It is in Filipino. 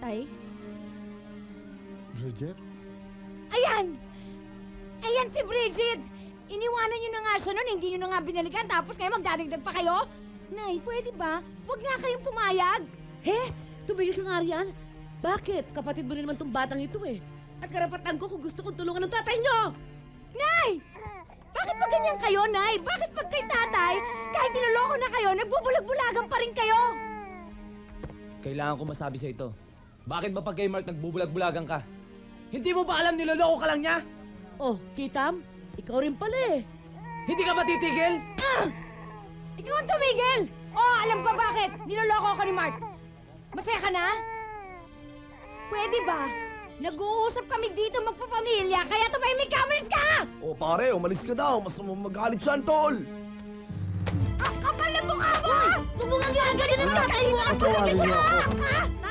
tatay? Bridget? Ayan! Ayan si Bridget! Iniwanan niyo na nga siya nun, hindi niyo na nga binalikan, tapos kayo magdadagdag pa kayo? Nay, pwede ba? Huwag nga kayong pumayag! He? Tumigil ka nga riyan. Bakit? Kapatid mo rin naman tong batang ito eh. At karapatan ko kung gusto kong tulungan ng tatay niyo! Nay! Bakit ba ganyan kayo, Nay? Bakit pag kay tatay, kahit niloloko na kayo, nagbubulag-bulagan pa rin kayo? Kailangan ko masabi sa ito. Bakit ba pag kay Mark nagbubulag-bulagan ka? Hindi mo ba alam niloloko ka lang niya? Oh, Kitam, ikaw rin pala eh. Hindi ka ba titigil? Ikaw ang tumigil! Oo, alam ko bakit! Niloloko ako ni Mark! Masaya ka na? Pwede ba? Nag-uusap kami dito magpapamilya, kaya tumahimik ka! Umalis ka! O pare, umalis ka daw. Mas magalit siya, tol. Kapal na mukha mo! Huwag mo nga ginagawa ng tatay mo! Patawarin niyo ako.